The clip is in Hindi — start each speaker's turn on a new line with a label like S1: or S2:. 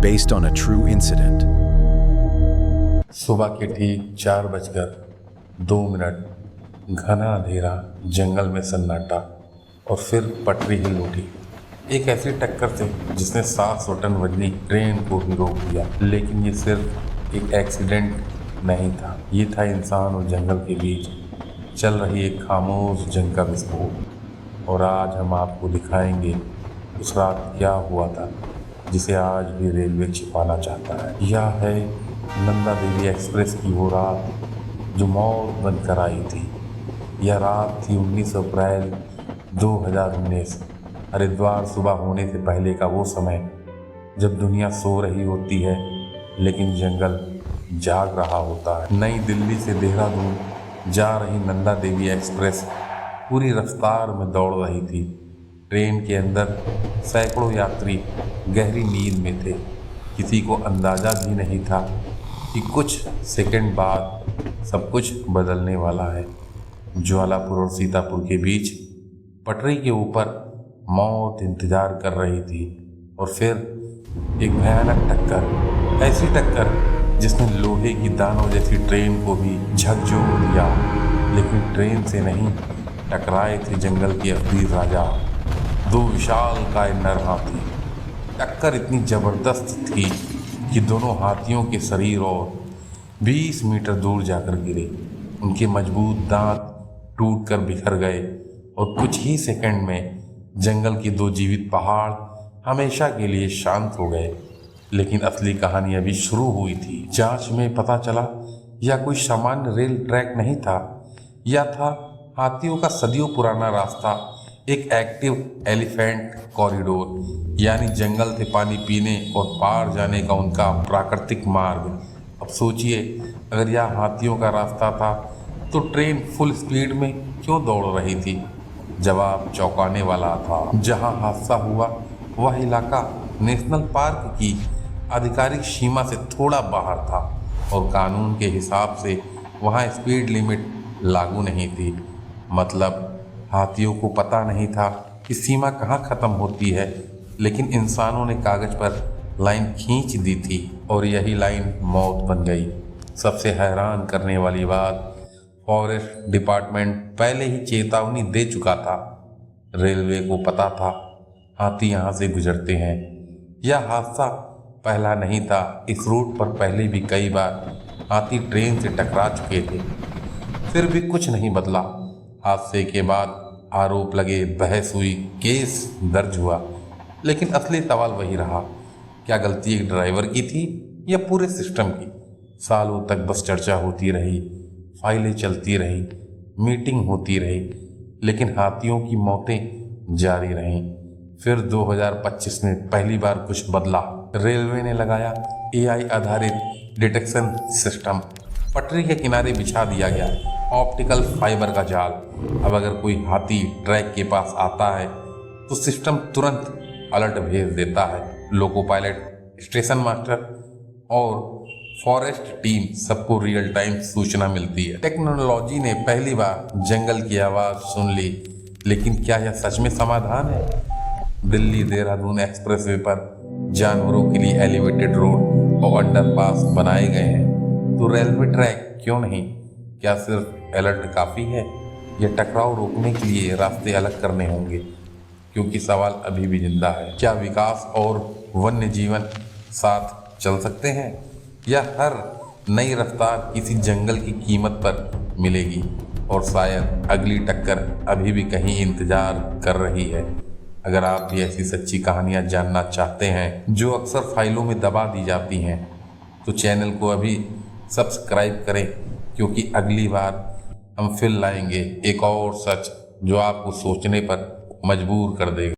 S1: based on a true incident.
S2: सुबह के ठीक 4:02, घना अंधेरा, जंगल में सन्नाटा, और फिर पटरी हिल उठी। एक ऐसी टक्कर से जिसने 700 टन वजनी ट्रेन को भी रोक दिया। लेकिन ये सिर्फ एक एक्सीडेंट नहीं था, ये था इंसान और जंगल के बीच चल रही एक खामोश जंग का विस्फोट। और आज हम आपको दिखाएंगे उस रात क्या हुआ था जिसे आज भी रेलवे छिपाना चाहता है। यह है नंदा देवी एक्सप्रेस की वो रात जो मौत बनकर आई थी। यह रात थी 19 अप्रैल 2019। हरिद्वार सुबह होने से पहले का वो समय जब दुनिया सो रही होती है लेकिन जंगल जाग रहा होता है। नई दिल्ली से देहरादून जा रही नंदा देवी एक्सप्रेस पूरी रफ्तार में दौड़ रही थी। ट्रेन के अंदर सैकड़ों यात्री गहरी नींद में थे। किसी को अंदाज़ा भी नहीं था कि कुछ सेकंड बाद सब कुछ बदलने वाला है। ज्वालापुर और सीतापुर के बीच पटरी के ऊपर मौत इंतजार कर रही थी। और फिर एक भयानक टक्कर, ऐसी टक्कर जिसने लोहे की दानों जैसी ट्रेन को भी झकझोर दिया। लेकिन ट्रेन से नहीं, टकराए थे जंगल के अफीर राजा, दो विशालकाय नर हाथी। टक्कर इतनी जबरदस्त थी कि दोनों हाथियों के शरीर और 20 मीटर दूर जाकर गिरे। उनके मजबूत दांत टूटकर बिखर गए और कुछ ही सेकंड में जंगल के दो जीवित पहाड़ हमेशा के लिए शांत हो गए। लेकिन असली कहानी अभी शुरू हुई थी। जांच में पता चला यह कोई सामान्य रेल ट्रैक नहीं था, यह था हाथियों का सदियों पुराना रास्ता, एक एक्टिव एलिफेंट कॉरिडोर, यानी जंगल से पानी पीने और पार जाने का उनका प्राकृतिक मार्ग। अब सोचिए, अगर यह हाथियों का रास्ता था तो ट्रेन फुल स्पीड में क्यों दौड़ रही थी? जवाब चौंकाने वाला था। जहां हादसा हुआ वह इलाका नेशनल पार्क की आधिकारिक सीमा से थोड़ा बाहर था और कानून के हिसाब से वहां स्पीड लिमिट लागू नहीं थी। मतलब हाथियों को पता नहीं था कि सीमा कहाँ ख़त्म होती है, लेकिन इंसानों ने कागज़ पर लाइन खींच दी थी और यही लाइन मौत बन गई। सबसे हैरान करने वाली बात, फॉरेस्ट डिपार्टमेंट पहले ही चेतावनी दे चुका था। रेलवे को पता था हाथी यहाँ से गुजरते हैं। यह हादसा पहला नहीं था, इस रूट पर पहले भी कई बार हाथी ट्रेन से टकरा चुके थे। फिर भी कुछ नहीं बदला। हादसे के बाद आरोप लगे, बहस हुई, केस दर्ज हुआ, लेकिन असली सवाल वही रहा, क्या गलती एक ड्राइवर की थी या पूरे सिस्टम की? सालों तक बस चर्चा होती रही, फाइलें चलती रही, मीटिंग होती रही, लेकिन हाथियों की मौतें जारी रहीं। फिर 2025 में पहली बार कुछ बदला। रेलवे ने लगाया AI आधारित डिटेक्शन सिस्टम। पटरी के किनारे बिछा दिया गया ऑप्टिकल फाइबर का जाल। अब अगर कोई हाथी ट्रैक के पास आता है तो सिस्टम तुरंत अलर्ट भेज देता है। लोको पायलट, स्टेशन मास्टर और फॉरेस्ट टीम सबको रियल टाइम सूचना मिलती है। टेक्नोलॉजी ने पहली बार जंगल की आवाज़ सुन ली। लेकिन क्या यह सच में समाधान है? दिल्ली देहरादून एक्सप्रेसवे पर जानवरों के लिए एलिवेटेड रोड और अंडरपास बनाए गए हैं, तो रेलवे ट्रैक क्यों नहीं? क्या सिर्फ अलर्ट काफ़ी है या टकराव रोकने के लिए रास्ते अलग करने होंगे? क्योंकि सवाल अभी भी जिंदा है। क्या विकास और वन्य जीवन साथ चल सकते हैं या हर नई रफ्तार किसी जंगल की कीमत पर मिलेगी? और शायद अगली टक्कर अभी भी कहीं इंतजार कर रही है। अगर आप भी ऐसी सच्ची कहानियां जानना चाहते हैं जो अक्सर फाइलों में दबा दी जाती हैं, तो चैनल को अभी सब्सक्राइब करें, क्योंकि अगली बार हम फिर लाएंगे एक और सच जो आपको सोचने पर मजबूर कर देगा।